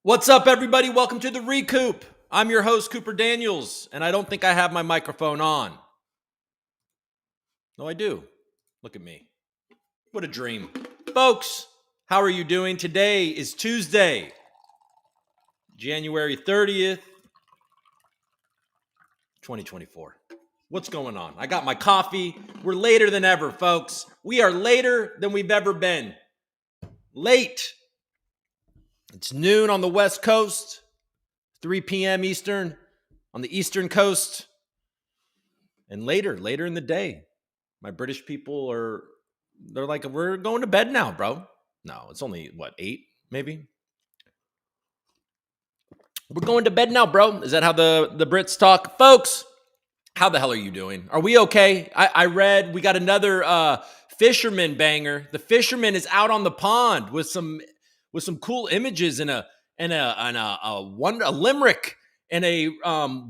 What's up, everybody? Welcome to the ReCoop. I'm your host, Cooper Daniels, and I don't think I have my microphone on. No, I do. Look at me. What a dream. Folks, how are you doing? Today is Tuesday, January 30th, 2024. What's going on? I got my coffee. We're later than ever, folks. We are later than we've ever been. Late. It's noon on the West Coast, 3 p.m. Eastern on the Eastern Coast, and later in the day. My British people they're like, we're going to bed now, bro. No, it's only, 8 maybe? We're going to bed now, bro. Is that how the Brits talk? Folks, how the hell are you doing? Are we okay? I read we got another fisherman banger. The fisherman is out on the pond with some cool images and a limerick and a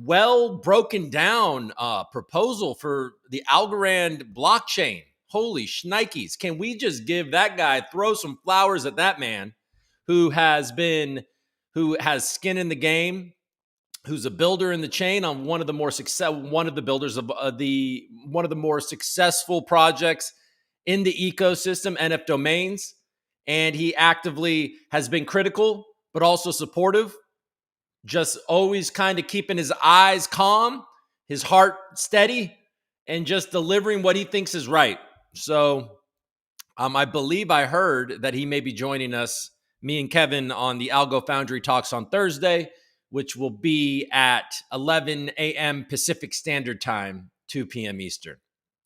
well broken down proposal for the Algorand blockchain. Holy shnikes. Can we just give that guy, throw some flowers at that man who has skin in the game, who's a builder in the chain on one of the more successful projects in the ecosystem, NF Domains. And he actively has been critical, but also supportive, just always kind of keeping his eyes calm, his heart steady, and just delivering what he thinks is right. So I believe I heard that he may be joining us, me and Kevin, on the Algo Foundry Talks on Thursday, which will be at 11 a.m. Pacific Standard Time, 2 p.m. Eastern.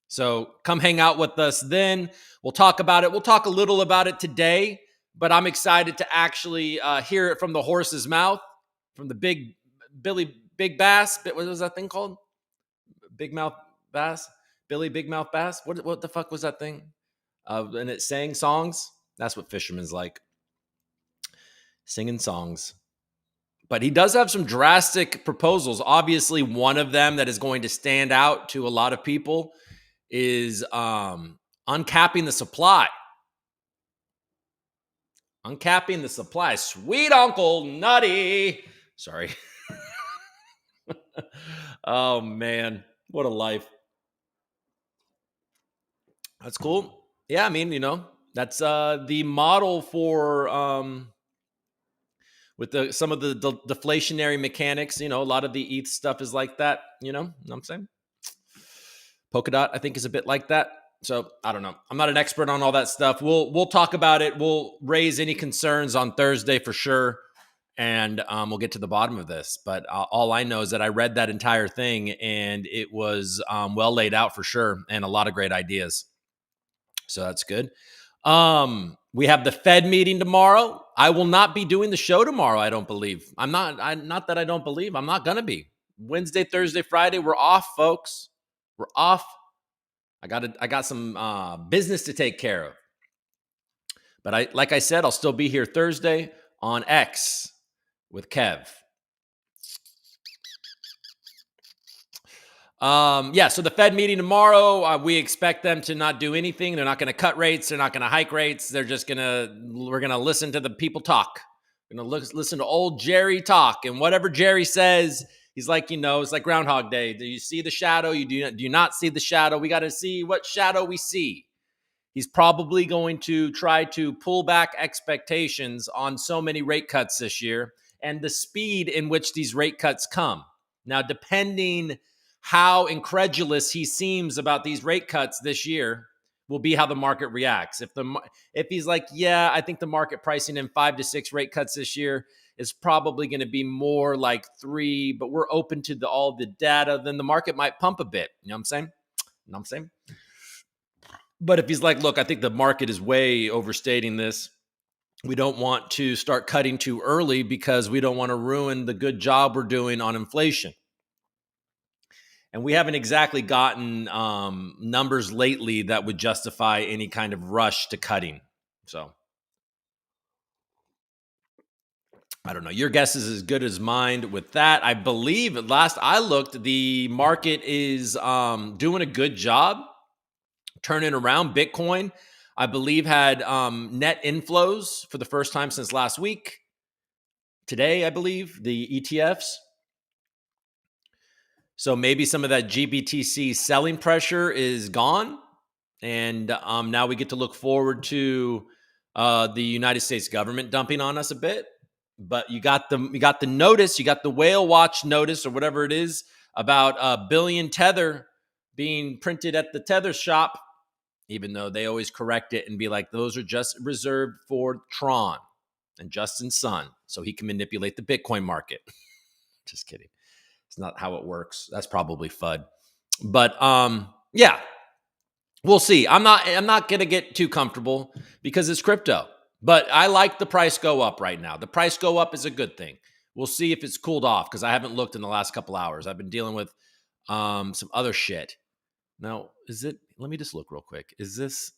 So come hang out with us then. We'll talk about it. We'll talk a little about it today, but I'm excited to actually hear it from the horse's mouth, from the big bass. What was that thing called? Big mouth bass? Billy Big Mouth Bass? What the fuck was that thing? And it sang songs. That's what fishermen's like. Singing songs. But he does have some drastic proposals. Obviously, one of them that is going to stand out to a lot of people is uncapping the supply. Uncapping the supply. Sweet Uncle Nutty. Sorry. Oh, man. What a life. That's cool. Yeah, I mean, that's the model for with some of the deflationary mechanics. A lot of the ETH stuff is like that. You know what I'm saying? Polkadot, I think, is a bit like that. So I don't know. I'm not an expert on all that stuff. We'll talk about it. We'll raise any concerns on Thursday for sure, and we'll get to the bottom of this. But all I know is that I read that entire thing, and it was well laid out for sure, and a lot of great ideas. So that's good. We have the Fed meeting tomorrow. I will not be doing the show tomorrow, I don't believe. Not that I don't believe. I'm not going to be. Wednesday, Thursday, Friday, we're off, folks. We're off. I got some business to take care of. But like I said, I'll still be here Thursday on X with Kev. So the Fed meeting tomorrow, we expect them to not do anything. They're not going to cut rates. They're not going to hike rates. We're going to listen to the people talk. We're going to listen to old Jerry talk, and whatever Jerry says, he's like, it's like Groundhog Day. Do you see the shadow? Do you not see the shadow? We got to see what shadow we see. He's probably going to try to pull back expectations on so many rate cuts this year and the speed in which these rate cuts come. Now, depending how incredulous he seems about these rate cuts this year will be how the market reacts. If he's like, yeah, I think the market pricing in 5 to 6 rate cuts this year is probably going to be more like 3, but we're open to all the data, then the market might pump a bit. You know what I'm saying? But if he's like, look, I think the market is way overstating this. We don't want to start cutting too early because we don't want to ruin the good job we're doing on inflation. And we haven't exactly gotten numbers lately that would justify any kind of rush to cutting. So I don't know. Your guess is as good as mine with that. I believe last I looked, the market is doing a good job turning around. Bitcoin, I believe, had net inflows for the first time since last week. Today, I believe, the ETFs. So maybe some of that GBTC selling pressure is gone. And now we get to look forward to the United States government dumping on us a bit. But you got the notice, you got the whale watch notice or whatever it is about a billion tether being printed at the tether shop, even though they always correct it and be like, those are just reserved for Tron and Justin Sun, so he can manipulate the Bitcoin market. Just kidding. It's not how it works. That's probably FUD. But yeah, we'll see. I'm not going to get too comfortable because it's crypto. But I like the price go up right now. The price go up is a good thing. We'll see if it's cooled off because I haven't looked in the last couple hours. I've been dealing with some other shit. Now, is it? Let me just look real quick. Is this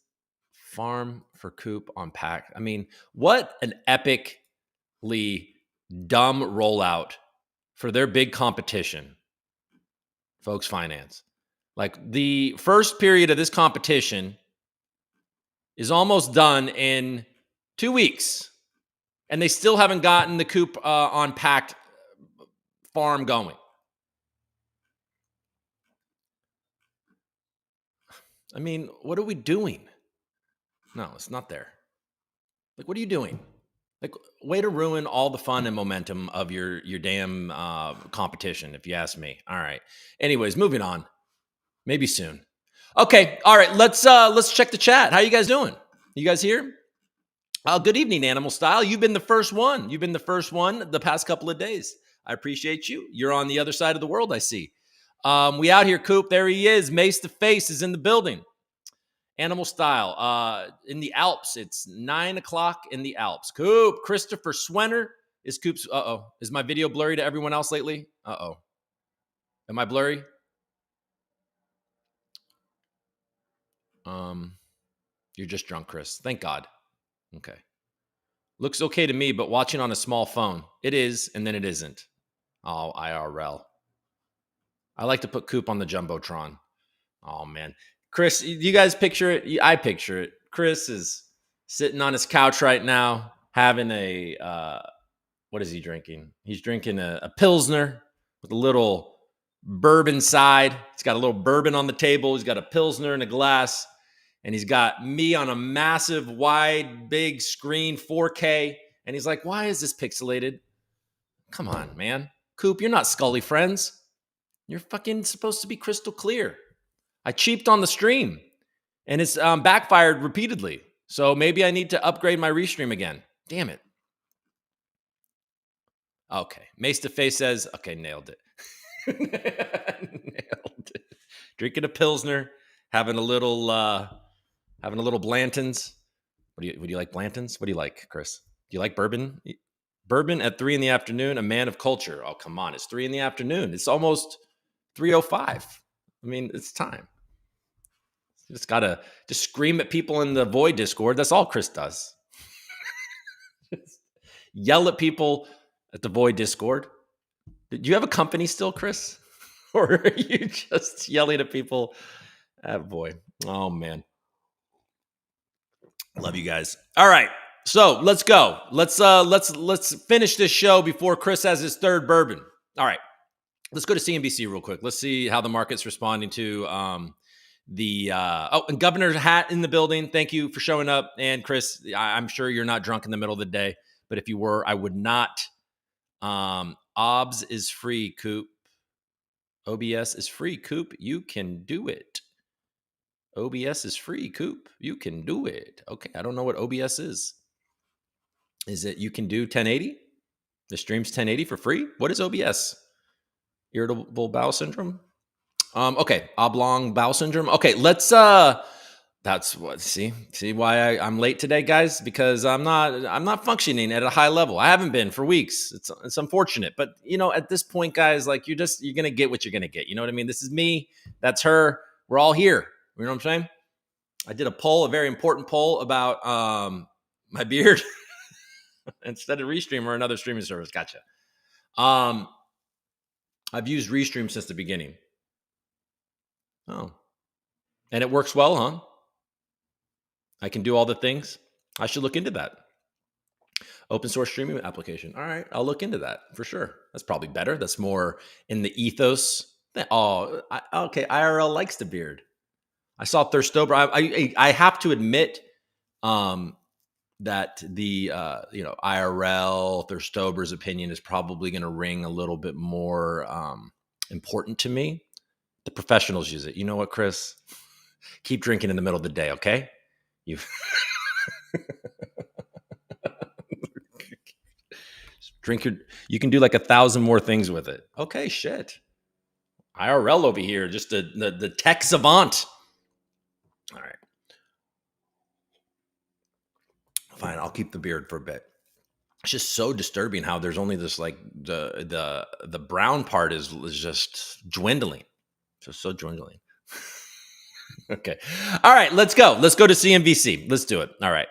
Farm for Coop on Pack? I mean, what an epically dumb rollout for their big competition, Folks Finance. Like the first period of this competition is almost done in 2 weeks, and they still haven't gotten the Coop on Packed farm going. I mean, what are we doing? No, it's not there. Like, what are you doing? Like, way to ruin all the fun and momentum of your damn competition, if you ask me. All right. Anyways, moving on. Maybe soon. Okay. All right. Let's check the chat. How you guys doing? You guys here? Good evening, Animal Style. You've been the first one. You've been the first one the past couple of days. I appreciate you. You're on the other side of the world, I see. We out here, Coop. There he is. Mace the Face is in the building. Animal Style. In the Alps. It's 9 o'clock in the Alps. Coop. Christopher Swenner is Coop's. Is my video blurry to everyone else lately? Am I blurry? You're just drunk, Chris. Thank God. Okay. Looks okay to me, but watching on a small phone. It is, and then it isn't. Oh, IRL. I like to put Coop on the Jumbotron. Oh, man. Chris, you guys picture it? I picture it. Chris is sitting on his couch right now, having what is he drinking? He's drinking a Pilsner with a little bourbon side. He's got a little bourbon on the table. He's got a Pilsner in a glass. And he's got me on a massive, wide, big screen, 4K. And he's like, why is this pixelated? Come on, man. Coop, you're not Scully Friends. You're fucking supposed to be crystal clear. I cheaped on the stream. And it's backfired repeatedly. So maybe I need to upgrade my restream again. Damn it. Okay. Mace to Face says, okay, nailed it. Nailed it. Drinking a Pilsner, having a little Blanton's. Would you like Blanton's? What do you like, Chris? Do you like bourbon? Bourbon at 3 p.m, a man of culture. Oh, come on. It's 3 p.m. It's almost 3:05. I mean, it's time. You just got to just scream at people in the Void Discord. That's all Chris does. Yell at people at the Void Discord. Do you have a company still, Chris? Or are you just yelling at people at Void? Oh, man. Love you guys. All right. So let's go. Let's finish this show before Chris has his third bourbon. All right. Let's go to CNBC real quick. Let's see how the market's responding to and Governor Hat in the building. Thank you for showing up. And Chris, I'm sure you're not drunk in the middle of the day, but if you were, I would not. OBS is free, Coop. OBS is free, Coop. You can do it. OBS is free, Coop. You can do it. Okay, I don't know what OBS is. Is it you can do 1080? The stream's 1080 for free? What is OBS? Irritable bowel syndrome? Okay, oblong bowel syndrome. Okay, let's that's what see why I'm late today, guys, because I'm not functioning at a high level. I haven't been for weeks. It's unfortunate, but at this point, guys, like you're gonna get what you're gonna get. You know what I mean? This is me, that's her. We're all here. You know what I'm saying? I did a very important poll about my beard. instead of Restream or another streaming service. Gotcha. I've used Restream since the beginning. Oh, and it works well, huh? I can do all the things. I should look into that. Open source streaming application. All right, I'll look into that for sure. That's probably better. That's more in the ethos. Okay. IRL likes the beard. I saw Thirstober. I have to admit that the IRL Thirstober's opinion is probably going to ring a little bit more important to me. The professionals use it. You know what, Chris? Keep drinking in the middle of the day, okay? You drink your. You can do like 1,000 more things with it. Okay, shit. IRL over here, just the tech savant. All right, fine. I'll keep the beard for a bit. It's just so disturbing how there's only this like the brown part is just dwindling, just so dwindling. Okay, all right, let's go. Let's go to CNBC. Let's do it. All right.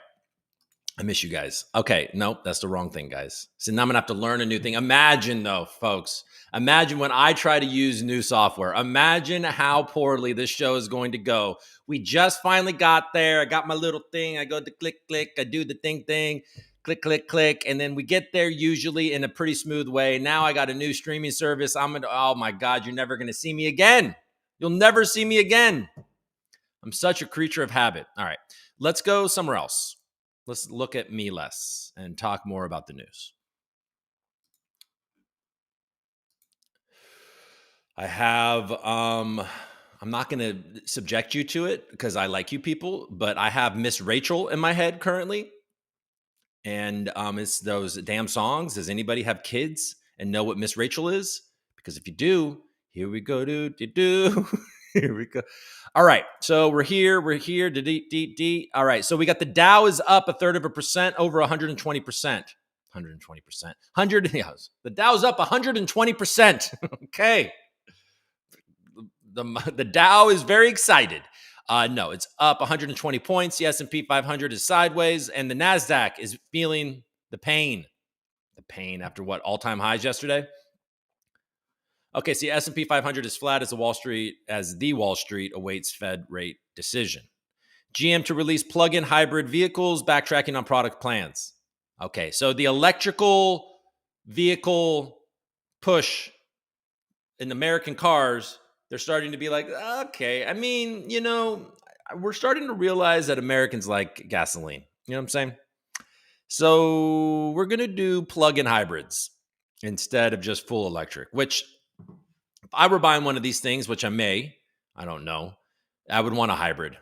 I miss you guys. Okay, nope, that's the wrong thing, guys. So now I'm gonna have to learn a new thing. Imagine though, folks. Imagine when I try to use new software. Imagine how poorly this show is going to go. We just finally got there. I got my little thing. I go to click, click. I do the thing, click, click, click, and then we get there usually in a pretty smooth way. Now I got a new streaming service. Oh my God, you're never gonna see me again. You'll never see me again. I'm such a creature of habit. All right, let's go somewhere else. Let's look at me less and talk more about the news. I have, I'm not going to subject you to it because I like you people, but I have Miss Rachel in my head currently. And it's those damn songs. Does anybody have kids and know what Miss Rachel is? Because if you do, here we go, do. Here we go. All right, so we're here. All right, so we got the Dow is up 1/3%, over 120%. 120%. 100. Yes, the Dow's up 120%. Okay, the Dow is very excited. No, it's up 120 points. The S&P 500 is sideways, and the Nasdaq is feeling the pain. The pain after what, all-time highs yesterday? Okay, so the S&P 500 is flat as the Wall Street awaits Fed rate decision. GM to release plug-in hybrid vehicles, backtracking on product plans. Okay, so the electrical vehicle push in American cars, they're starting to be like, okay, I mean, we're starting to realize that Americans like gasoline. You know what I'm saying? So we're going to do plug-in hybrids instead of just full electric, which if I were buying one of these things, which I don't know, I would want a hybrid,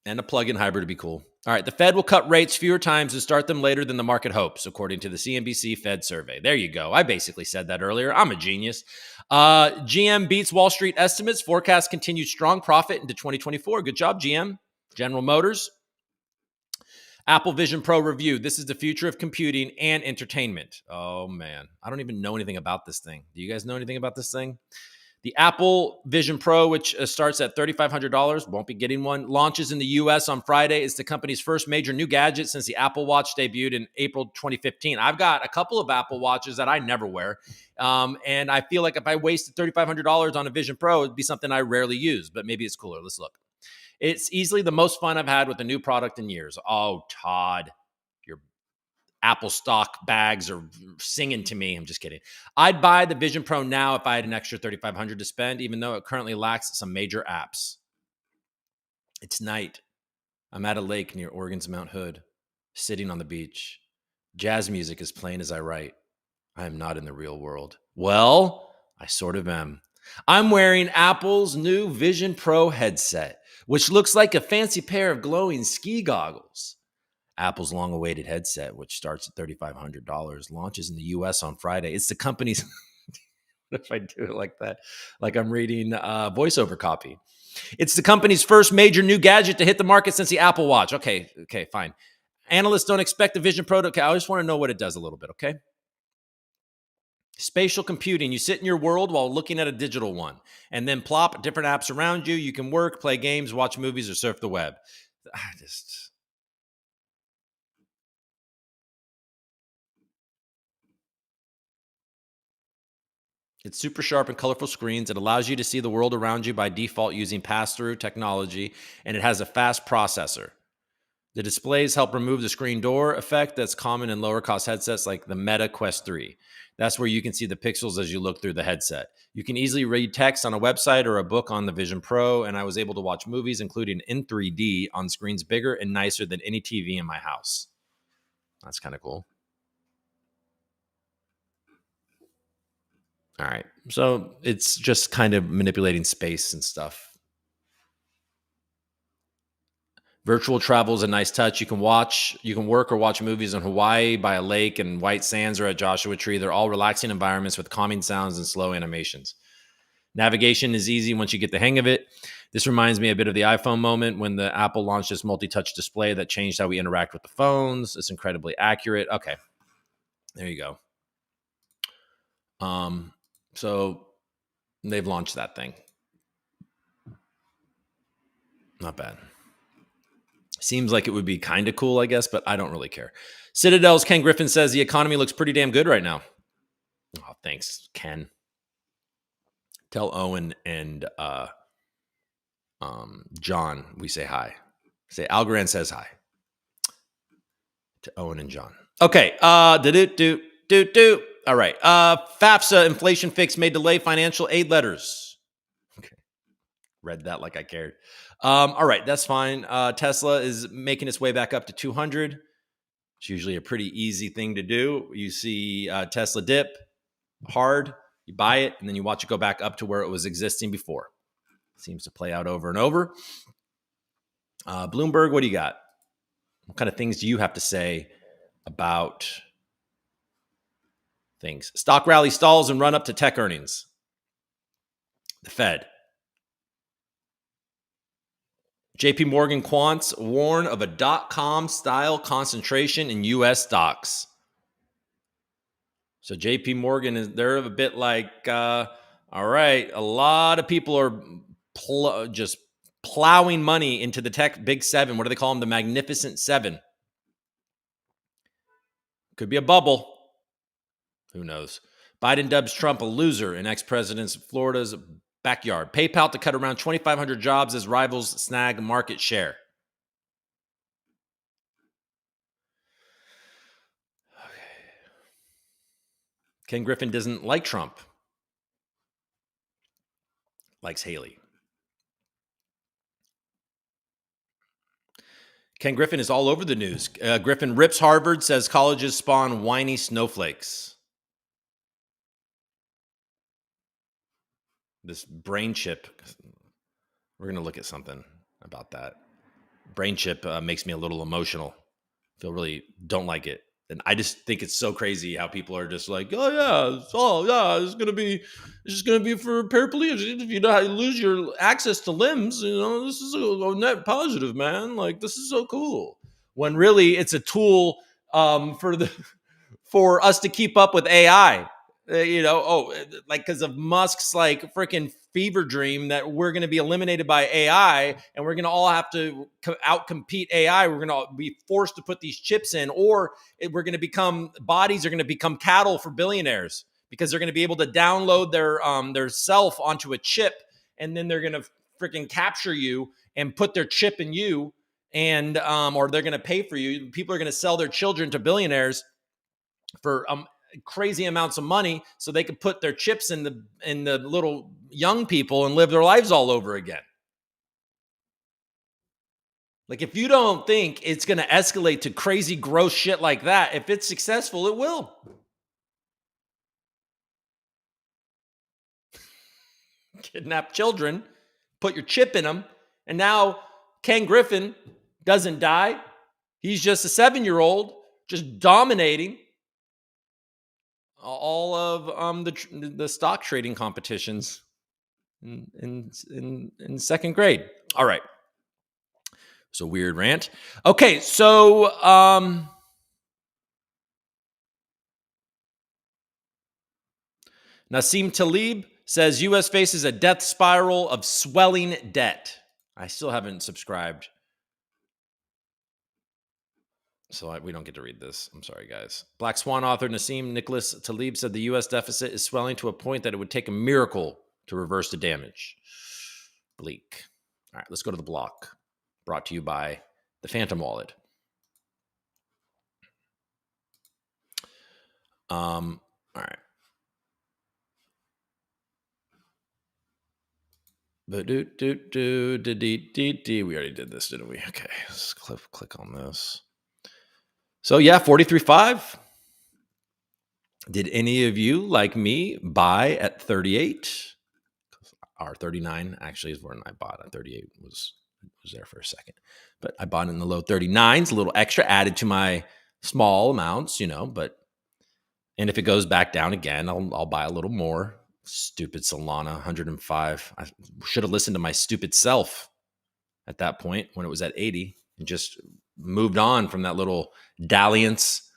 and a plug-in hybrid would be cool. All right, the Fed will cut rates fewer times and start them later than the market hopes, according to the CNBC Fed survey. There you go. I basically said that earlier. I'm a genius. GM beats Wall Street estimates. Forecast continued strong profit into 2024. Good job, GM. General Motors. Apple Vision Pro review. This is the future of computing and entertainment. Oh, man. I don't even know anything about this thing. Do you guys know anything about this thing? The Apple Vision Pro, which starts at $3,500, won't be getting one, launches in the U.S. on Friday. It's the company's first major new gadget since the Apple Watch debuted in April 2015. I've got a couple of Apple Watches that I never wear, and I feel like if I wasted $3,500 on a Vision Pro, it'd be something I rarely use, but maybe it's cooler. Let's look. It's easily the most fun I've had with a new product in years. Oh, Todd, your Apple stock bags are singing to me. I'm just kidding. I'd buy the Vision Pro now if I had an extra $3,500 to spend, even though it currently lacks some major apps. It's night. I'm at a lake near Oregon's Mount Hood, sitting on the beach. Jazz music is playing as I write. I am not in the real world. Well, I sort of am. I'm wearing Apple's new Vision Pro headset, which looks like a fancy pair of glowing ski goggles. Apple's long-awaited headset, which starts at $3,500, launches in the U.S. on Friday. It's the company's... What if I do it like that? Like I'm reading voiceover copy. It's the company's first major new gadget to hit the market since the Apple Watch. Okay, fine. Analysts don't expect the Vision Pro to... Okay, I just want to know what it does a little bit, okay? Spatial computing. You sit in your world while looking at a digital one, and then plop different apps around you. You can work, play games, watch movies, or surf the web. It's super sharp and colorful screens. It allows you to see the world around you by default using pass-through technology, and it has a fast processor. The displays help remove the screen door effect that's common in lower cost headsets like the Meta Quest 3. That's where you can see the pixels as you look through the headset. You can easily read text on a website or a book on the Vision Pro, and I was able to watch movies, including in 3D, on screens bigger and nicer than any TV in my house. That's kind of cool. All right. So it's just kind of manipulating space and stuff. Virtual travel is a nice touch. You can work or watch movies in Hawaii by a lake and white sands or at Joshua Tree. They're all relaxing environments with calming sounds and slow animations. Navigation is easy once you get the hang of it. This reminds me a bit of the iPhone moment when the Apple launched this multi-touch display that changed how we interact with the phones. It's incredibly accurate. Okay, there you go. So they've launched that thing. Not bad. Seems like it would be kind of cool, I guess, but I don't really care. Citadel's Ken Griffin says the economy looks pretty damn good right now. Oh, thanks, Ken. Tell Owen and John we say hi. Say Algorand says hi to Owen and John. Okay. All right. FAFSA inflation fix may delay financial aid letters. Okay. Read that like I cared. All right, that's fine. Tesla is making its way back up to 200. It's usually a pretty easy thing to do. You see Tesla dip hard, you buy it, and then you watch it go back up to where it was existing before. Seems to play out over and over. Bloomberg, what do you got? What kind of things do you have to say about things? Stock rally stalls and run up to tech earnings. The Fed. JP Morgan quants warn of a dot-com style concentration in U.S. stocks. So JP Morgan, they're a bit like, all right, a lot of people are just plowing money into the tech big seven. What do they call them? The Magnificent Seven. Could be a bubble. Who knows? Biden dubs Trump a loser in ex-president Florida's backyard. PayPal to cut around 2,500 jobs as rivals snag market share. Okay. Ken Griffin doesn't like Trump. Likes Haley. Ken Griffin is all over the news. Griffin rips Harvard, says colleges spawn whiny snowflakes. This brain chip, we're going to look at something about that. Brain chip makes me a little emotional. Really don't like it. And I just think it's so crazy how people are just like, oh yeah, it's just gonna be for paraplegics. If you lose your access to limbs, this is a net positive, man. Like, this is so cool. When really it's a tool for us to keep up with AI. Because of Musk's like freaking fever dream that we're going to be eliminated by AI and we're going to all have to outcompete AI. We're going to be forced to put these chips in, or bodies are going to become cattle for billionaires because they're going to be able to download their self onto a chip, and then they're going to freaking capture you and put their chip in you, and or they're going to pay for you. People are going to sell their children to billionaires for crazy amounts of money so they could put their chips in the little young people and live their lives all over again. Like, if you don't think it's going to escalate to crazy gross shit like that, if it's successful, it will. Kidnap children, put your chip in them, and now Ken Griffin doesn't die. He's just a 7-year-old just dominating all of the stock trading competitions in second grade. All right. It's a weird rant. Okay, so Nassim Talib says U.S. faces a death spiral of swelling debt. I still haven't subscribed. So we don't get to read this. I'm sorry, guys. Black Swan author Nassim Nicholas Taleb said the U.S. deficit is swelling to a point that it would take a miracle to reverse the damage. Bleak. All right, let's go to the block. Brought to you by the Phantom Wallet. All right. We already did this, didn't we? Okay, let's click on this. So yeah, 43.5. Did any of you, like me, buy at 38? Or 39 actually is when I bought it. 38 was there for a second. But I bought in the low 39s, a little extra added to my small amounts, but and if it goes back down again, I'll buy a little more. Stupid Solana, 105. I should have listened to my stupid self at that point when it was at 80 and just moved on from that little dalliance.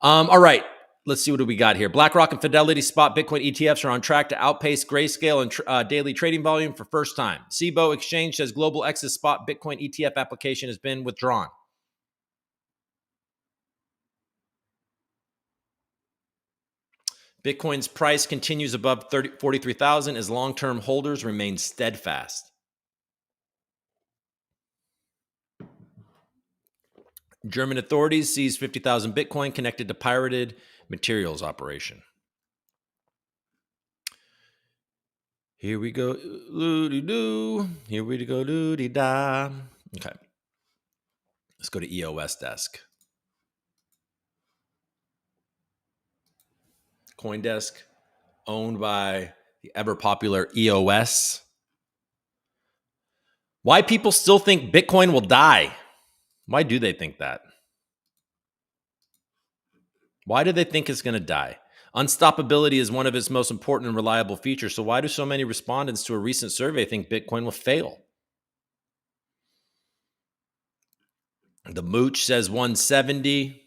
All right, let's see what do we got here. BlackRock and Fidelity spot Bitcoin ETFs are on track to outpace Grayscale and daily trading volume for first time. Cboe Exchange says Global X's spot Bitcoin ETF application has been withdrawn. Bitcoin's price continues above 43,000 as long-term holders remain steadfast. German authorities seize 50,000 Bitcoin connected to pirated materials operation. Here we go, loo-dee-doo. Here we go, loo-dee-da. Okay. Let's go to EOS desk. CoinDesk, owned by the ever popular EOS. Why people still think Bitcoin will die? Why do they think that? Why do they think it's going to die? Unstoppability is one of its most important and reliable features. So why do so many respondents to a recent survey think Bitcoin will fail? The Mooch says 170.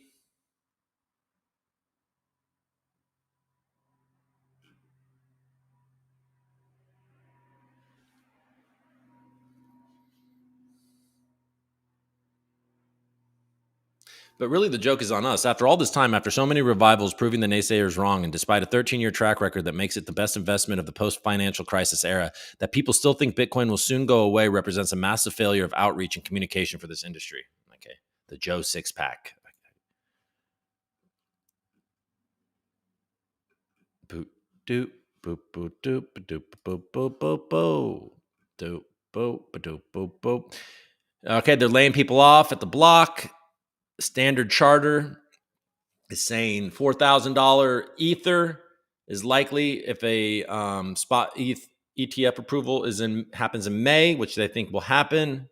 But really, the joke is on us. After all this time, after so many revivals proving the naysayers wrong, and despite a 13-year track record that makes it the best investment of the post-financial crisis era, that people still think Bitcoin will soon go away represents a massive failure of outreach and communication for this industry. Okay, the Joe six-pack. Boop, doop, boop, boop, doop, doop, boop, boop, boop, boop, doop, boop, doop, boop, boop. Okay, they're laying people off at the block. Standard Charter is saying $4,000 Ether is likely if a spot ETH ETF approval happens in May, which they think will happen.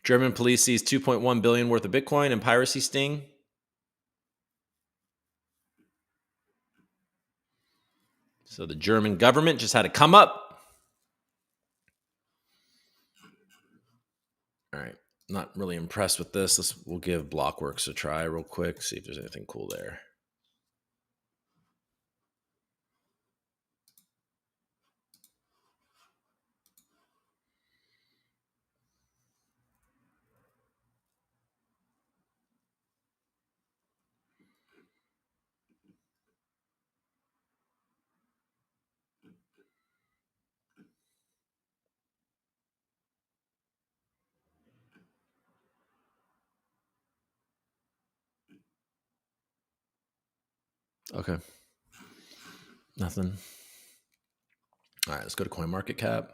German police seize 2.1 billion worth of Bitcoin in piracy sting. So the German government just had to come up. All right. Not really impressed with this. We'll give Blockworks a try real quick, see if there's anything cool there. Okay. Nothing. All right, let's go to CoinMarketCap.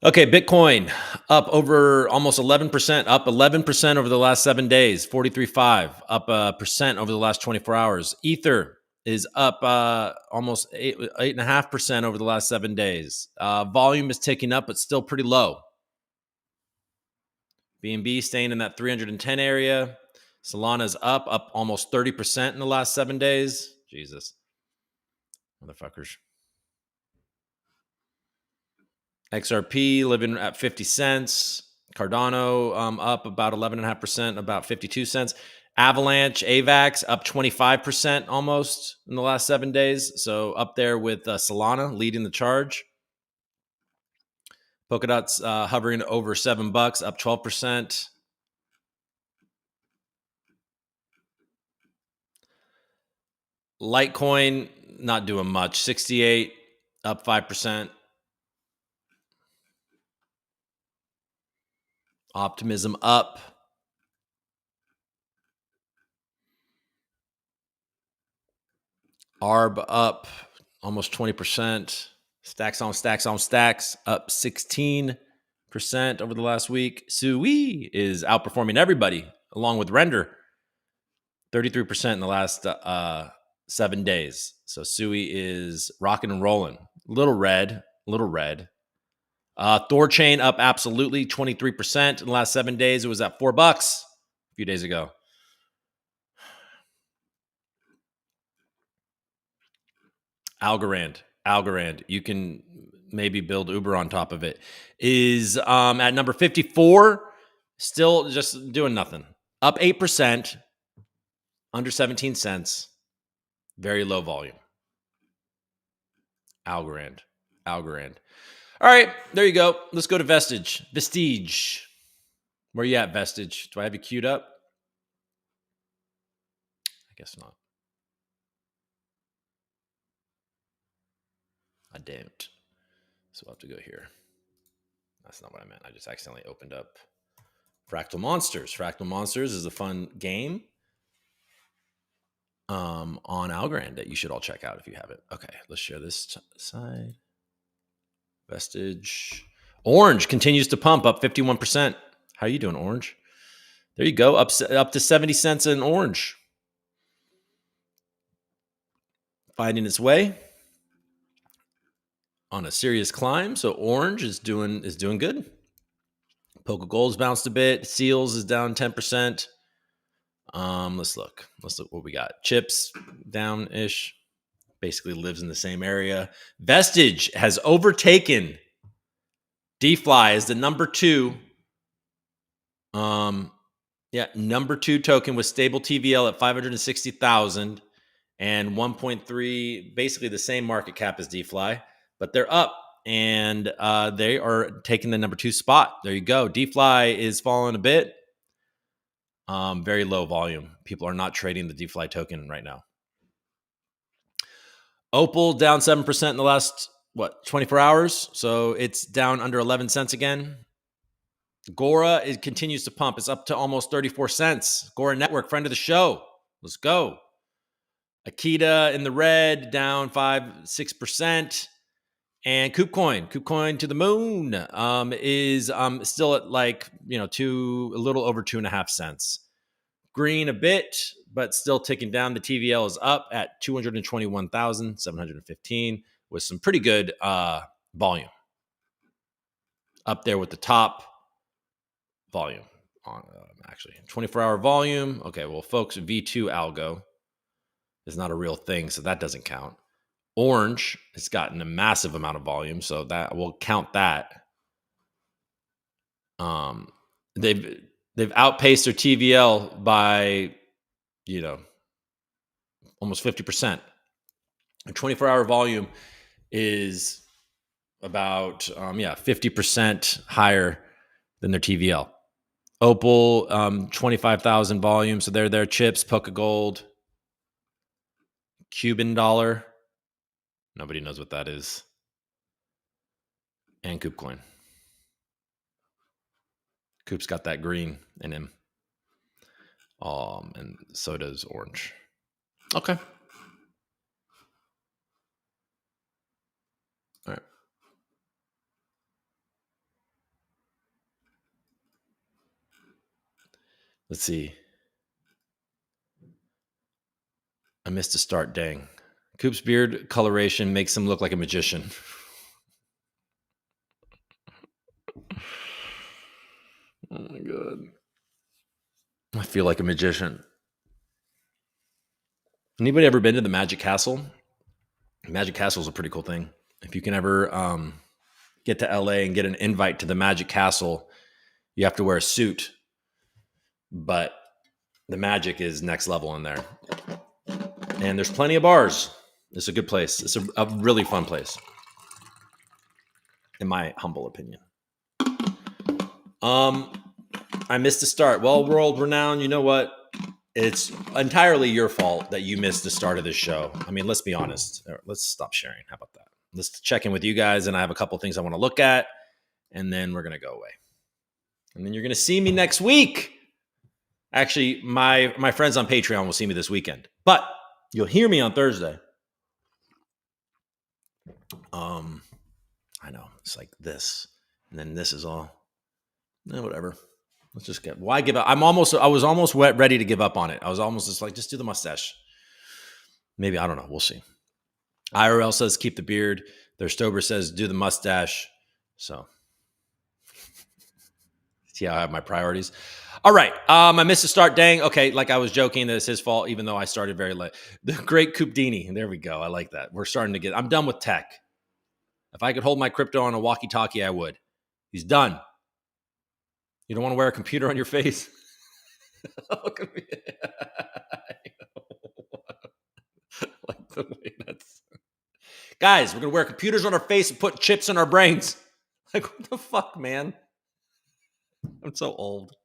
Okay, Bitcoin up over almost 11%, up 11% over the last 7 days, 43.5, up a percent over the last 24 hours. Ether is up almost 8.5% over the last 7 days. Volume is ticking up, but still pretty low. BNB staying in that 310 area. Solana's up almost 30% in the last 7 days. Jesus. Motherfuckers. XRP living at 50 cents. Cardano up about 11.5%, about 52 cents. Avalanche, AVAX up 25% almost in the last 7 days. So up there with Solana leading the charge. Polkadot's hovering over $7, up 12%. Litecoin not doing much. 68 up 5%. Optimism up. ARB up almost 20%. Stacks on stacks on stacks up 16% over the last week. Sui is outperforming everybody along with Render. 33% in the last 7 days. So Sui is rocking and rolling. Little red. Thorchain up absolutely 23% in the last 7 days. It was at $4 a few days ago. Algorand. You can maybe build Uber on top of it. Is at number 54, still just doing nothing. Up 8%, under 17 cents. Very low volume. Algorand. All right, there you go. Let's go to Vestige. Where you at, Vestige? Do I have you queued up? I guess not. I don't. So we'll have to go here. That's not what I meant. I just accidentally opened up Fractal Monsters. Fractal Monsters is a fun game on Algorand that you should all check out if you haven't. Okay, let's share this side. Vestige. Orange continues to pump, up 51%. How are you doing, Orange? There you go, up to 70 cents in Orange. Finding its way on a serious climb. So Orange is doing good. Polka Gold's bounced a bit. Seals is down 10%. Let's look what we got. Chips down-ish. Basically lives in the same area. Vestige has overtaken DFly as the number 2. Number 2 token with stable TVL at 560,000 and 1.3, basically the same market cap as DFly, but they're up and they are taking the number 2 spot. There you go. DFly is falling a bit. Very low volume. People are not trading the DFly token right now. Opal down 7% in the last 24 hours, so it's down under 11 cents again. GORA, it continues to pump. It's up to almost 34 cents. GORA Network, friend of the show. Let's go. Akita in the red, down 5-6%. And KubeCoin to the moon, is still at a little over 2.5 cents. Green a bit, but still ticking down. The TVL is up at 221,715 with some pretty good volume. Up there with the top volume on actually 24-hour volume. Okay, well, folks, V2 algo is not a real thing, so that doesn't count. Orange has gotten a massive amount of volume, so that we'll count that. They've outpaced their TVL by almost 50%. A 24-hour volume is about 50% higher than their TVL. Opal, 25,000 volume, so they're their chips. Polka Gold, Cuban dollar, nobody knows what that is, and KubeCoin. Coop's got that green in him, and so does Orange. Okay. All right. Let's see. I missed a start, dang. Coop's beard coloration makes him look like a magician. Oh my God. I feel like a magician. Anybody ever been to the Magic Castle? Magic Castle is a pretty cool thing. If you can ever get to LA and get an invite to the Magic Castle, you have to wear a suit. But The magic is next level in there. And there's plenty of bars. It's a good place. It's a really fun place, in my humble opinion. I missed the start. Well, world renowned, you know what? It's entirely your fault that you missed the start of this show. I mean, let's be honest. Let's stop sharing. How about that? Let's check in with you guys, and I have a couple things I want to look at, and then we're going to go away. And then you're going to see me next week. Actually, my friends on Patreon will see me this weekend, but you'll hear me on Thursday. I know, it's like this, and then this is all. Whatever. Let's just get. Why give up? I was almost ready to give up on it. I was almost just like, just do the mustache. Maybe, I don't know. We'll see. IRL says keep the beard. Their Stober says do the mustache. So, see how I have my priorities. All right. I missed the start. Dang. Okay. Like I was joking that it's his fault, even though I started very late. The great Coopdini. There we go. I like that. We're starting to get. I'm done with tech. If I could hold my crypto on a walkie-talkie, I would. He's done. You don't want to wear a computer on your face? Look at me. Like the way that's... Guys, we're going to wear computers on our face and put chips in our brains. Like, what the fuck, man? I'm so old.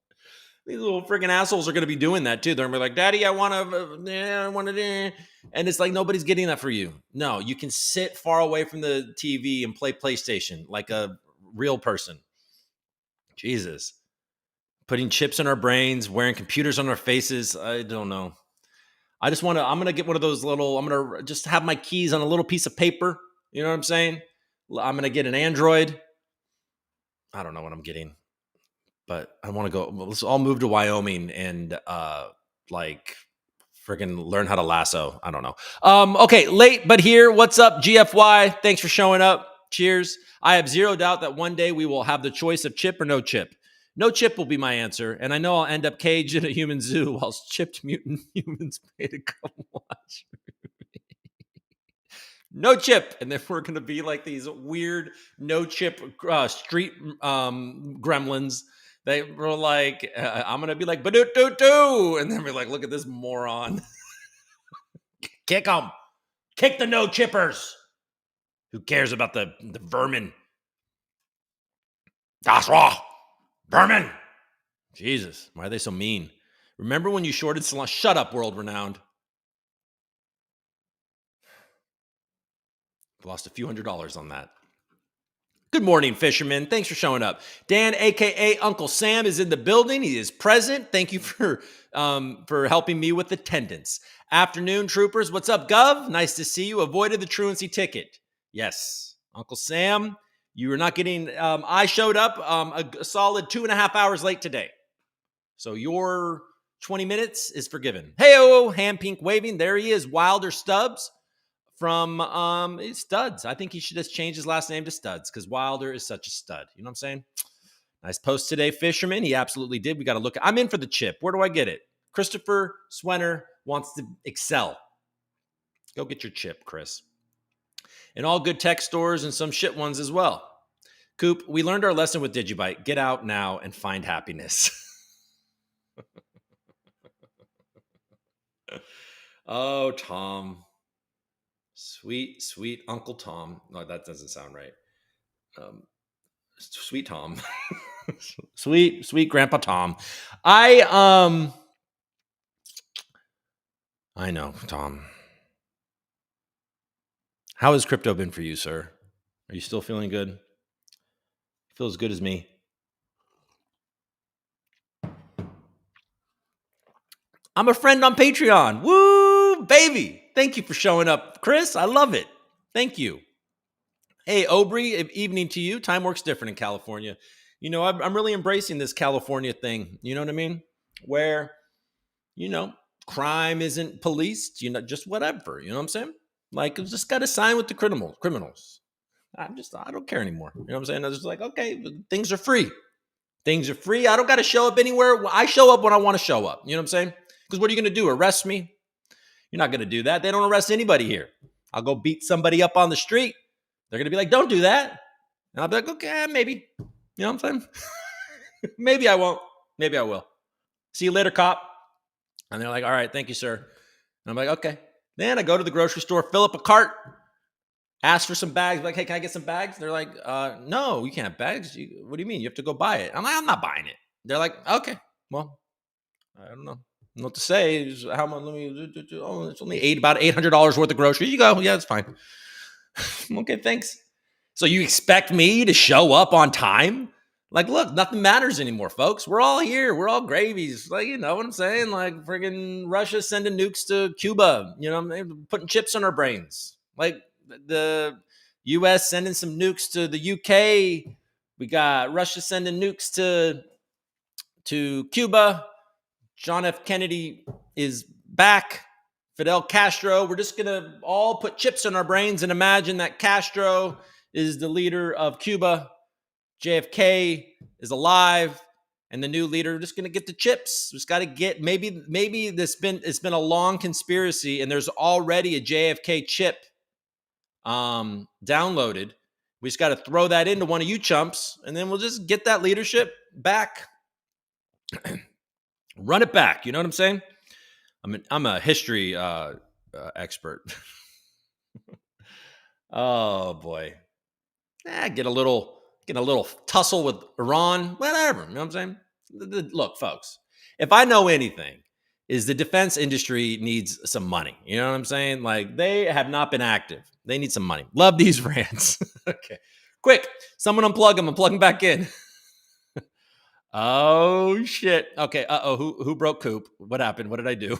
These little freaking assholes are going to be doing that too. They're going to be like, Daddy, I want to, and it's like, nobody's getting that for you. No, you can sit far away from the TV and play PlayStation like a real person. Jesus. Putting chips in our brains, wearing computers on our faces. I don't know. I'm going to get one of those little, I'm going to just have my keys on a little piece of paper. You know what I'm saying? I'm going to get an Android. I don't know what I'm getting, but I want to go. Let's all move to Wyoming and like freaking learn how to lasso. I don't know. Okay, late but here. What's up, GFY? Thanks for showing up. Cheers. I have zero doubt that one day we will have the choice of chip or no chip. No chip will be my answer, and I know I'll end up caged in a human zoo whilst chipped mutant humans pay to come watch. No chip, and then we're going to be like these weird no chip street gremlins. They were like, I'm going to be like, ba-doo-doo-doo, and then we're like, look at this moron. Kick them. Kick the no chippers. Who cares about the vermin? That's raw. Vermin. Jesus, why are they so mean? Remember when you shorted Solana? Shut up, world renowned. Lost a few $100s on that. Good morning, fishermen. Thanks for showing up. Dan, aka Uncle Sam, is in the building. He is present. Thank you for helping me with attendance. Afternoon, troopers. What's up, Gov? Nice to see you. Avoided the truancy ticket. Yes, Uncle Sam. You were not getting. I showed up a solid 2.5 hours late today. So your 20 minutes is forgiven. Hey-oh, hand pink waving. There he is, Wilder Stubbs from Studs. I think he should just change his last name to Studs because Wilder is such a stud. You know what I'm saying? Nice post today, Fisherman. He absolutely did. We got to look. I'm in for the chip. Where do I get it? Christopher Swenner wants to excel. Go get your chip, Chris. In all good tech stores and some shit ones as well. Coop, we learned our lesson with Digibyte. Get out now and find happiness. Oh, Tom. Sweet, sweet Uncle Tom. No, that doesn't sound right. Sweet Tom. Sweet, sweet Grandpa Tom. I know, Tom. How has crypto been for you, sir? Are you still feeling good? Feel as good as me? I'm a friend on Patreon. Woo, baby. Thank you for showing up, Chris. I love it. Thank you. Hey, Aubrey, evening to you. Time works different in California. You know, I'm really embracing this California thing. You know what I mean? Where, you know, crime isn't policed, you know, just whatever. You know what I'm saying? Like, I just got to sign with the criminals. I don't care anymore. You know what I'm saying? I was just like, okay, things are free. Things are free. I don't got to show up anywhere. I show up when I want to show up. You know what I'm saying? Because what are you going to do? Arrest me? You're not going to do that. They don't arrest anybody here. I'll go beat somebody up on the street. They're going to be like, don't do that. And I'll be like, okay, maybe. You know what I'm saying? Maybe I won't. Maybe I will. See you later, cop. And they're like, all right, thank you, sir. And I'm like, okay. Then I go to the grocery store, fill up a cart, ask for some bags. Like, hey, can I get some bags? They're like, no, you can't have bags. What do you mean? You have to go buy it. I'm like, I'm not buying it. They're like, okay, well, I don't know what to say. How much? Let me. Oh, it's only about $800 worth of groceries. You go, yeah, it's fine. Okay, thanks. So you expect me to show up on time? Like, look, nothing matters anymore, folks. We're all here. We're all gravies. Like, you know what I'm saying? Like, friggin' Russia sending nukes to Cuba. You know, putting chips on our brains. Like, the U.S. sending some nukes to the U.K. We got Russia sending nukes to Cuba. John F. Kennedy is back. Fidel Castro. We're just going to all put chips in our brains and imagine that Castro is the leader of Cuba. JFK is alive. And the new leader, we're just going to get the chips. Just got to get, maybe it's been a long conspiracy and there's already a JFK chip downloaded. We just got to throw that into one of you chumps and then we'll just get that leadership back. Run it back. You know what I'm saying? I'm a history expert. Oh boy. Get a little tussle with Iran, whatever. You know what I'm saying? Look, folks, if I know anything, is the defense industry needs some money. You know what I'm saying? Like, they have not been active. They need some money. Love these rants. Okay. Quick, someone unplug them and plug them back in. Oh shit. Okay. Who broke Coop? What happened? What did I do?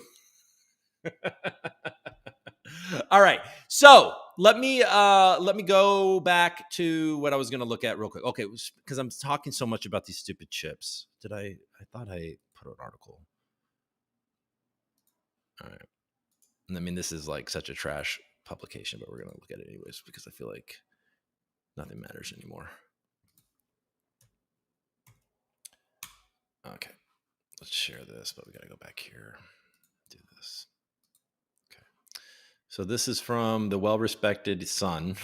All right. So let me go back to what I was going to look at real quick. Okay, because I'm talking so much about these stupid chips. I thought I put an article. All right. I mean, this is like such a trash publication, but we're going to look at it anyways because I feel like nothing matters anymore. Okay. Let's share this, but we got to go back here. Do this. Okay. So this is from the well-respected Sun.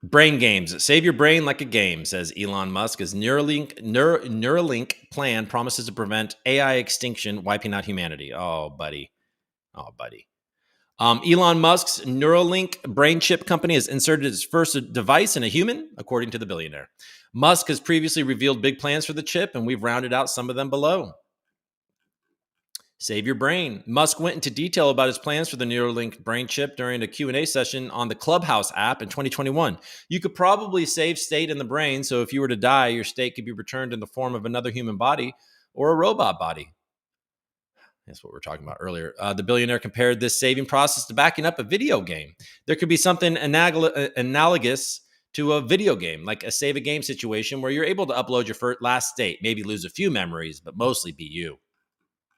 Brain games. Save your brain like a game, says Elon Musk, as Neuralink plan promises to prevent AI extinction, wiping out humanity. Oh, buddy. Elon Musk's Neuralink brain chip company has inserted its first device in a human, according to the billionaire. Musk has previously revealed big plans for the chip, and we've rounded out some of them below. Save your brain. Musk went into detail about his plans for the Neuralink brain chip during a Q&A session on the Clubhouse app in 2021. You could probably save state in the brain, so if you were to die, your state could be returned in the form of another human body or a robot body. That's what we were talking about earlier. The billionaire compared this saving process to backing up a video game. There could be something analogous to a video game, like a save a game situation where you're able to upload your last state, maybe lose a few memories, but mostly be you.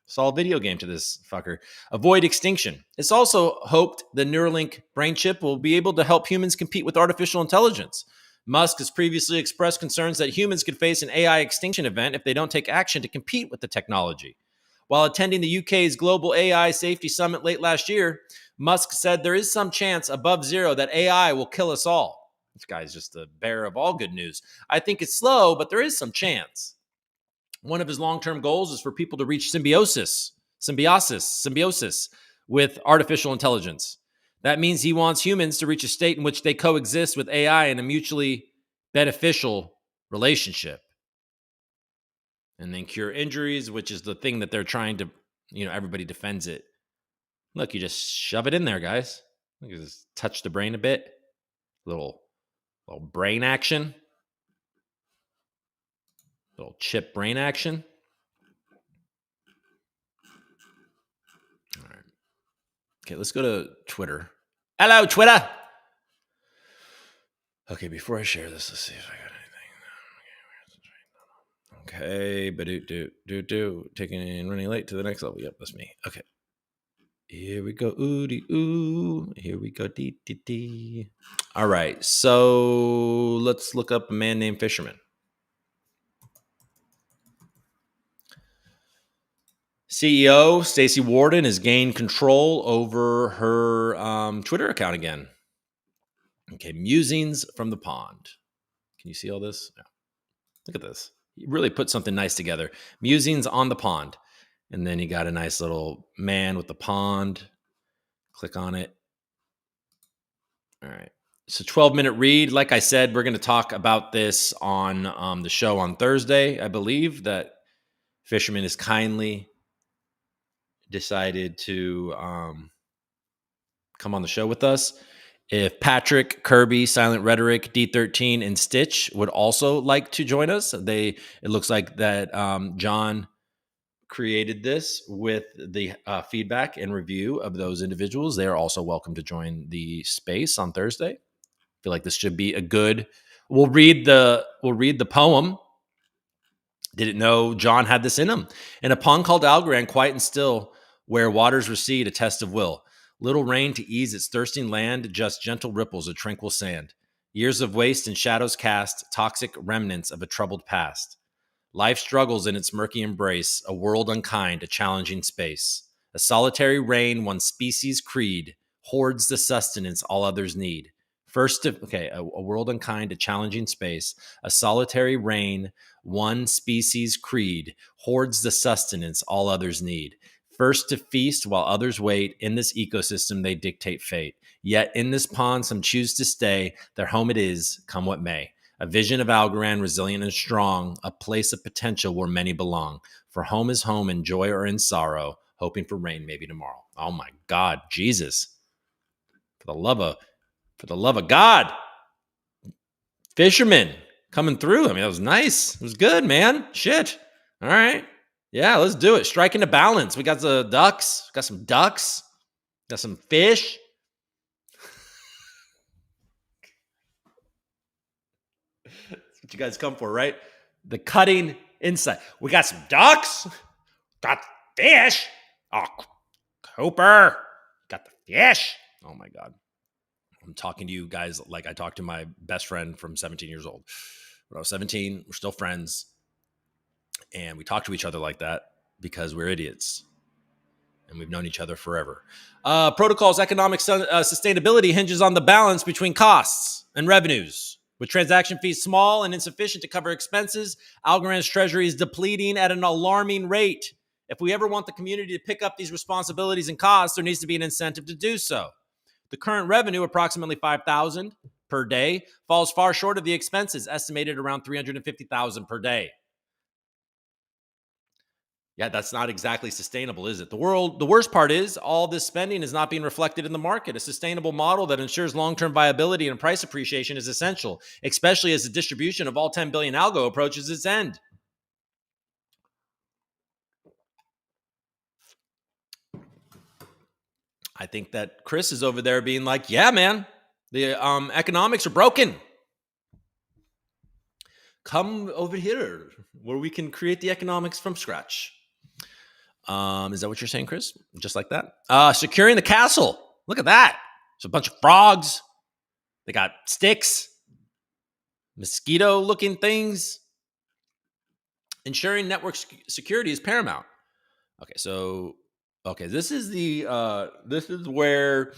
Saw a video game to this fucker. Avoid extinction. It's also hoped the Neuralink brain chip will be able to help humans compete with artificial intelligence. Musk has previously expressed concerns that humans could face an AI extinction event if they don't take action to compete with the technology. While attending the UK's Global AI Safety Summit late last year, Musk said there is some chance above zero that AI will kill us all. This guy's just the bearer of all good news. I think it's slow, but there is some chance. One of his long-term goals is for people to reach symbiosis with artificial intelligence. That means he wants humans to reach a state in which they coexist with AI in a mutually beneficial relationship. And then cure injuries, which is the thing that they're trying to, everybody defends it. Look, you just shove it in there, guys. You just touch the brain a bit. Little brain action. Little chip brain action. All right. Okay, let's go to Twitter. Hello, Twitter. Okay, before I share this, let's see if I got anything. Okay, but taking running late to the next level. Yep, that's me. Okay. Here we go. Ooh. Here we go. Dee. All right. So let's look up a man named Fisherman. CEO Stacey Warden has gained control over her Twitter account again. Okay. Musings from the pond. Can you see all this? Yeah. Look at this. He really put something nice together. Musings on the pond. And then he got a nice little man with the pond. Click on it. All right. It's a 12-minute read. Like I said, we're going to talk about this on the show on Thursday. I believe that Fisherman has kindly decided to come on the show with us. If Patrick, Kirby, Silent Rhetoric, D13, and Stitch would also like to join us, it looks like that John created this with the feedback and review of those individuals. They are also welcome to join the space on Thursday. I feel like this should be a good. We'll read the poem. Didn't know John had this in him. In a pond called Algorand, quiet and still, where waters recede, a test of will. Little rain to ease its thirsting land, just gentle ripples of tranquil sand. Years of waste and shadows cast, toxic remnants of a troubled past. Life struggles in its murky embrace, a world unkind, a challenging space. A solitary reign, one species creed, hoards the sustenance all others need. A world unkind, a challenging space. A solitary reign, one species creed, hoards the sustenance all others need. First to feast while others wait, in this ecosystem they dictate fate. Yet in this pond some choose to stay, their home it is, come what may. A vision of Algorand, resilient and strong, a place of potential where many belong. For home is home in joy or in sorrow, hoping for rain maybe tomorrow. Oh my God, Jesus. For the love of God. Fisherman coming through. I mean, that was nice. It was good, man. Shit. All right. Yeah, let's do it. Striking the balance. We got the ducks. Got some ducks. Got some fish. That's what you guys come for, right? The cutting insight. We got some ducks. Got fish. Oh, Cooper. Got the fish. Oh my God. I'm talking to you guys like I talked to my best friend from 17 years old. When I was 17, we're still friends. And we talk to each other like that because we're idiots. And we've known each other forever. Protocol's economic sustainability hinges on the balance between costs and revenues. With transaction fees small and insufficient to cover expenses, Algorand's treasury is depleting at an alarming rate. If we ever want the community to pick up these responsibilities and costs, there needs to be an incentive to do so. The current revenue, approximately $5,000 per day, falls far short of the expenses, estimated around $350,000 per day. Yeah, that's not exactly sustainable, is it? The worst part is all this spending is not being reflected in the market. A sustainable model that ensures long-term viability and price appreciation is essential, especially as the distribution of all 10 billion algo approaches its end. I think that Chris is over there being like, yeah, man, the economics are broken. Come over here where we can create the economics from scratch. Is that what you're saying, Chris? Just like that? Securing the castle. Look at that. It's a bunch of frogs. They got sticks, mosquito-looking things. Ensuring network security is paramount. Okay, this is where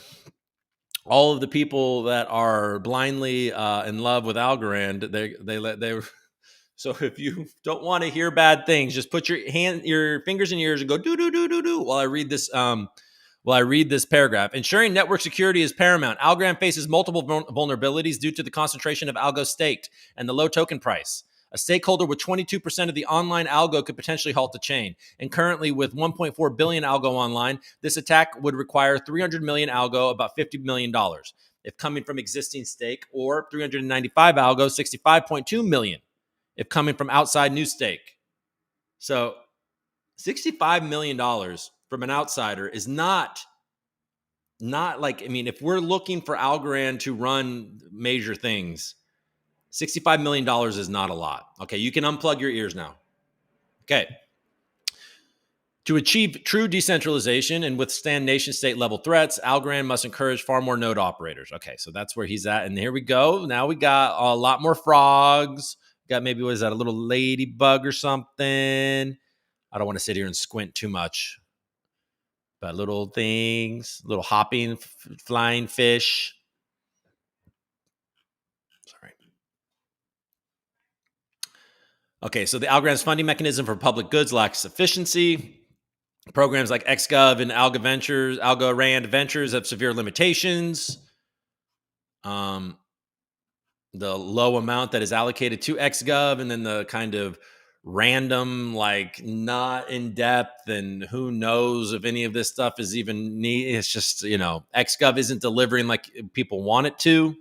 all of the people that are blindly in love with Algorand, they so if you don't want to hear bad things, just put your fingers in your ears and go do do do do do while I read this paragraph. Ensuring network security is paramount. Algorand faces multiple vulnerabilities due to the concentration of algo staked and the low token price. A stakeholder with 22% of the online algo could potentially halt the chain. And currently, with 1.4 billion algo online, this attack would require 300 million algo, about $50 million. If coming from existing stake, or 395 algo, 65.2 million. If coming from outside new stake. So $65 million from an outsider is not like, I mean, if we're looking for Algorand to run major things, $65 million is not a lot. Okay, you can unplug your ears now. Okay. To achieve true decentralization and withstand nation-state level threats, Algorand must encourage far more node operators. Okay, so that's where he's at. And here we go. Now we got a lot more frogs. Got maybe, what is that, a little ladybug or something? I don't want to sit here and squint too much. But little things, little hopping, flying fish. Sorry. Okay, so the Algorand's funding mechanism for public goods lacks efficiency. Programs like XGov and Algorand Ventures have severe limitations. Um, the low amount that is allocated to XGov, and then the kind of random, like not in depth, and who knows if any of this stuff is even needed. It's just, XGov isn't delivering like people want it to.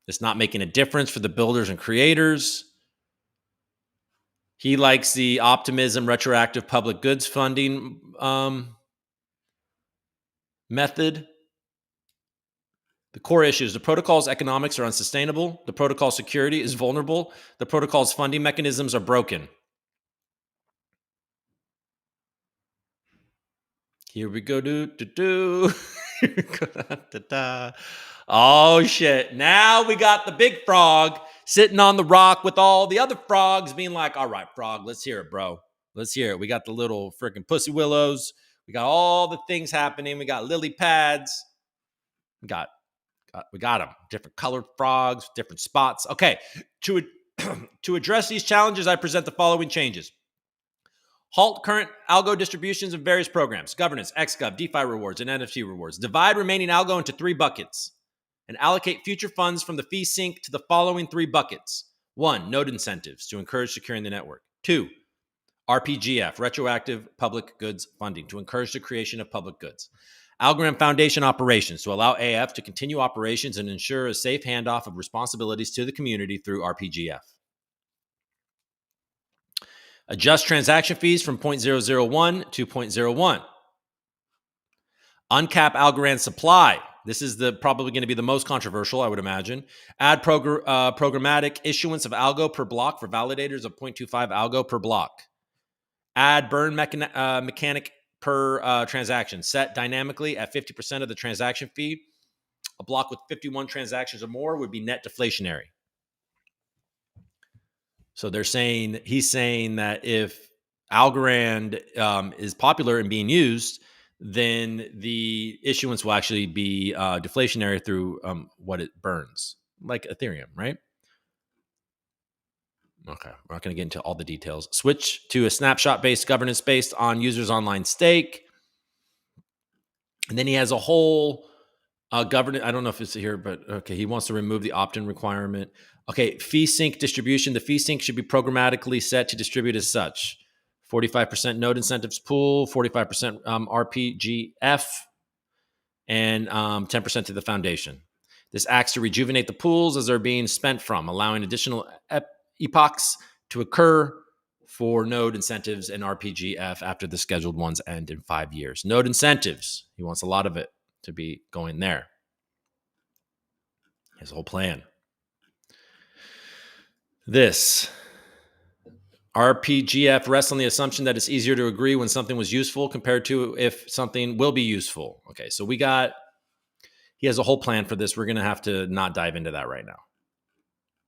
It's not making a difference for the builders and creators. He likes the optimism retroactive public goods funding method. The core issues: the protocol's economics are unsustainable. The protocol's security is vulnerable. The protocol's funding mechanisms are broken. Here we go. Oh, shit. Now we got the big frog sitting on the rock with all the other frogs being like, all right, frog, let's hear it, bro. Let's hear it. We got the little freaking pussy willows. We got all the things happening. We got lily pads. We got them. Different colored frogs, different spots. Okay. To address these challenges, I present the following changes. Halt current algo distributions of various programs: governance, XGov, DeFi rewards, and NFT rewards. Divide remaining algo into 3 buckets and allocate future funds from the fee sink to the following 3 buckets. 1, node incentives to encourage securing the network. 2, RPGF, retroactive public goods funding to encourage the creation of public goods. Algorand Foundation operations to allow AF to continue operations and ensure a safe handoff of responsibilities to the community through RPGF. Adjust transaction fees from 0.001 to 0.01. Uncap Algorand supply. This is probably going to be the most controversial, I would imagine. Add programmatic issuance of algo per block for validators of 0.25 algo per block. Add burn mechanic per transaction, set dynamically at 50% of the transaction fee. A block with 51 transactions or more would be net deflationary. So he's saying that if Algorand is popular and being used, then the issuance will actually be deflationary through what it burns, like Ethereum, right? Okay, we're not going to get into all the details. Switch to a snapshot-based governance based on users' online stake. And then he has a whole governance. I don't know if it's here, but okay, he wants to remove the opt-in requirement. Okay, fee sink distribution. The fee sink should be programmatically set to distribute as such: 45% node incentives pool, 45% RPGF, and 10% to the foundation. This acts to rejuvenate the pools as they're being spent from, allowing additional epochs to occur for node incentives and RPGF after the scheduled ones end in 5 years. Node incentives, he wants a lot of it to be going there. His whole plan. This RPGF rests on the assumption that it's easier to agree when something was useful compared to if something will be useful. Okay, so he has a whole plan for this. We're going to have to not dive into that right now.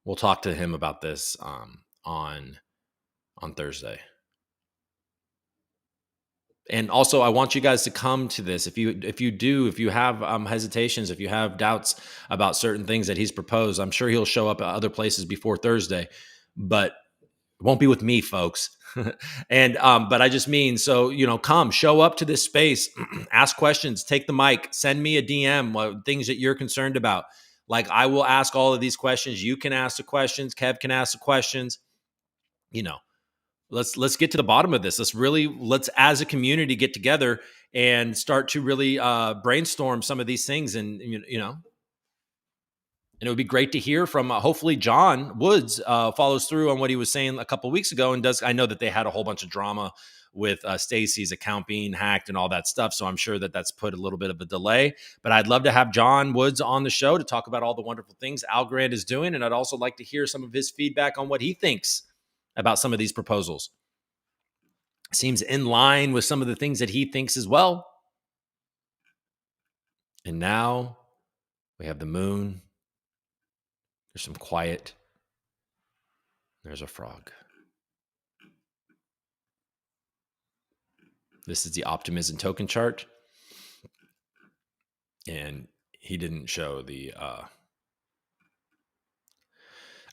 We'll talk to him about this on Thursday. And also, I want you guys to come to this. If you have hesitations, if you have doubts about certain things that he's proposed, I'm sure he'll show up at other places before Thursday, but it won't be with me, folks. And but I just mean, so come, show up to this space, ask questions, take the mic, send me a DM, things that you're concerned about. Like, I will ask all of these questions. You can ask the questions. Kev can ask the questions. Let's get to the bottom of this. Let's as a community get together and start to really brainstorm some of these things. And and it would be great to hear from hopefully John Woods follows through on what he was saying a couple of weeks ago and does. I know that they had a whole bunch of drama with Stacy's account being hacked and all that stuff. So I'm sure that that's put a little bit of a delay, but I'd love to have John Woods on the show to talk about all the wonderful things Algorand is doing. And I'd also like to hear some of his feedback on what he thinks about some of these proposals. Seems in line with some of the things that he thinks as well. And now we have the moon. There's some quiet. There's a frog. This is the optimism token chart. And he didn't show the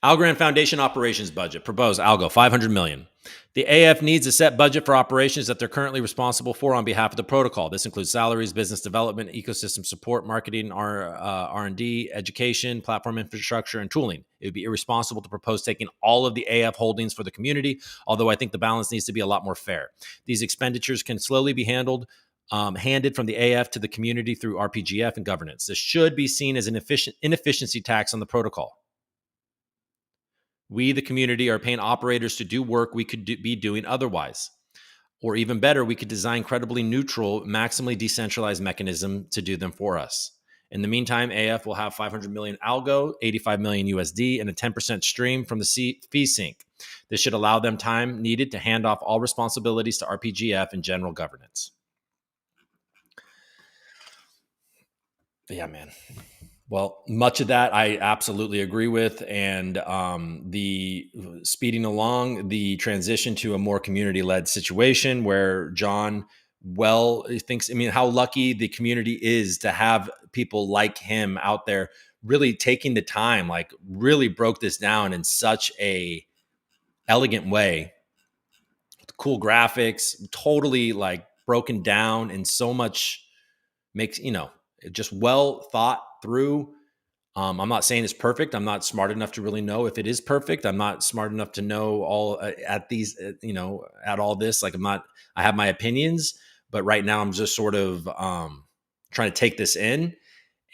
Algorand Foundation operations budget. Proposed ALGO, $500 million. The AF needs a set budget for operations that they're currently responsible for on behalf of the protocol. This includes salaries, business development, ecosystem support, marketing, R&D, education, platform infrastructure, and tooling. It would be irresponsible to propose taking all of the AF holdings for the community, although I think the balance needs to be a lot more fair. These expenditures can slowly be handed from the AF to the community through RPGF and governance. This should be seen as an inefficiency tax on the protocol. We, the community, are paying operators to do work we could be doing otherwise. Or even better, we could design credibly neutral, maximally decentralized mechanism to do them for us. In the meantime, AF will have 500 million ALGO, 85 million USD, and a 10% stream from the fee sink. This should allow them time needed to hand off all responsibilities to RPGF and general governance. Yeah, man. Well, much of that I absolutely agree with. And the speeding along the transition to a more community-led situation where John thinks, I mean, how lucky the community is to have people like him out there really taking the time, like really broke this down in such a elegant way. Cool graphics, totally like broken down in so much makes, just well thought through. I'm not saying it's perfect. I'm not smart enough to really know if it is perfect. I'm not smart enough to know all at all this. Like I have my opinions, but right now I'm just sort of trying to take this in,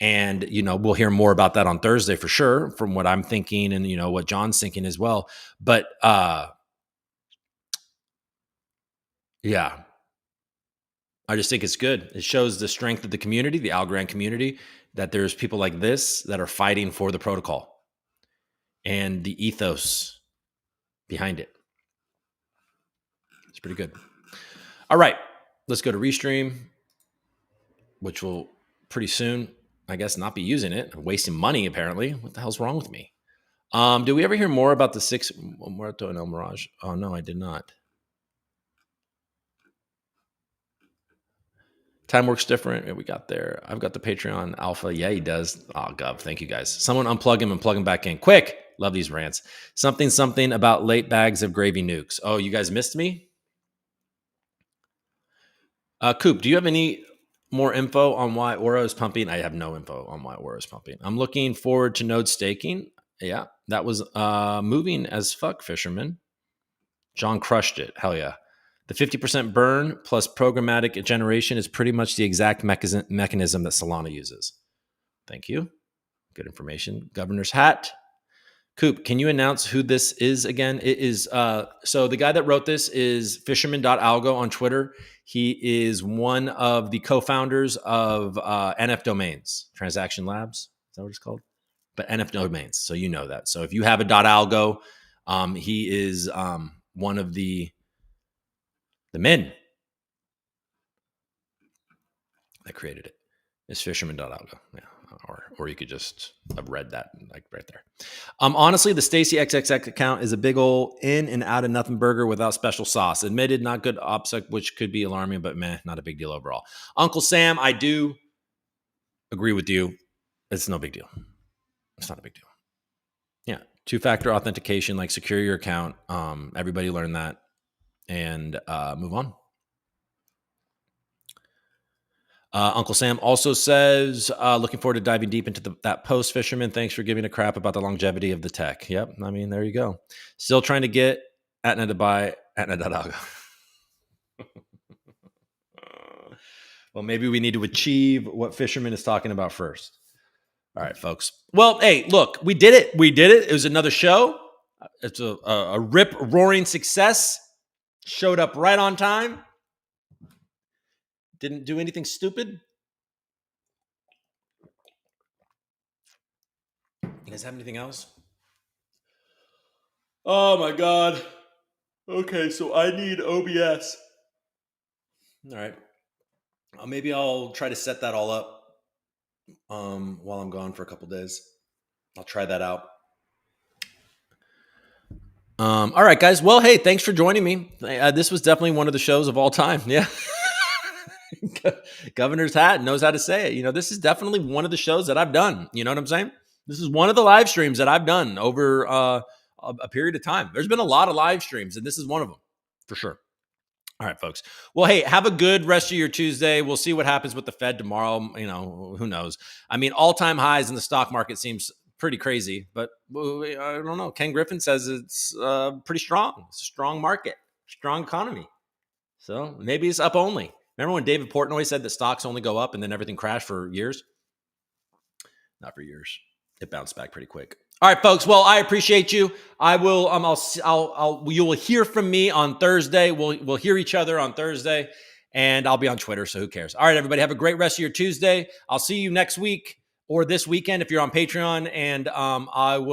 and, we'll hear more about that on Thursday for sure, from what I'm thinking and, what John's thinking as well. But yeah, I just think it's good. It shows the strength of the community, the Algorand community, that there's people like this that are fighting for the protocol and the ethos behind it. It's pretty good. All right, let's go to Restream, which will pretty soon, I guess, not be using it. I'm wasting money, apparently. What the hell's wrong with me? Did we ever hear more about the 6 Muerto and El Mirage? Oh, no, I did not. Time works different. Yeah, we got there. I've got the Patreon alpha. Yeah, he does. Oh, Gov. Thank you, guys. Someone unplug him and plug him back in. Quick. Love these rants. Something about late bags of gravy nukes. Oh, you guys missed me? Coop, do you have any more info on why Aura is pumping? I have no info on why Aura is pumping. I'm looking forward to node staking. Yeah, that was moving as fuck, Fisherman. John crushed it. Hell yeah. The 50% burn plus programmatic generation is pretty much the exact mechanism that Solana uses. Thank you. Good information. Governor's hat. Coop, can you announce who this is again? It is, so the guy that wrote this is fisherman.algo on Twitter. He is one of the co-founders of NF Domains, Transaction Labs. Is that what it's called? But NF Domains, so you know that. So if you have a .algo, he is one of the men that created it. It's fisherman.algo. Yeah. Or you could just have read that like right there. Honestly, the Stacy XXX account is a big old in and out of nothing burger without special sauce. Admitted, not good OPSEC, which could be alarming, but not a big deal overall. Uncle Sam, I do agree with you. It's no big deal. It's not a big deal. Yeah. 2-factor authentication, like secure your account. Everybody learn that and move on. Uncle Sam also says, looking forward to diving deep into that post, Fisherman. Thanks for giving a crap about the longevity of the tech. Yep. I mean, there you go. Still trying to get Atna to buy Atna.algo. Well, maybe we need to achieve what Fisherman is talking about first. All right, folks. Well, hey, look, we did it. It was another show. It's a rip-roaring success. Showed up right on time. Didn't do anything stupid. You guys have anything else? Oh my God. Okay, so I need OBS. All right. Maybe I'll try to set that all up while I'm gone for a couple days. I'll try that out. All right, guys. Well, hey, thanks for joining me. This was definitely one of the shows of all time. Yeah. Governor's hat knows how to say it. This is definitely one of the shows that I've done. You know what I'm saying? This is one of the live streams that I've done over a period of time. There's been a lot of live streams, and this is one of them for sure. All right, folks. Well, hey, have a good rest of your Tuesday. We'll see what happens with the Fed tomorrow. You know, who knows? I mean, all-time highs in the stock market seems pretty crazy, but I don't know. Ken Griffin says it's pretty strong. It's a strong market, strong economy. So maybe it's up only. Remember when David Portnoy said that stocks only go up and then everything crashed for years? Not for years. It bounced back pretty quick. All right, folks. Well, I appreciate you. I will. You will hear from me on Thursday. We'll hear each other on Thursday, and I'll be on Twitter. So who cares? All right, everybody. Have a great rest of your Tuesday. I'll see you next week or this weekend if you're on Patreon, and I'll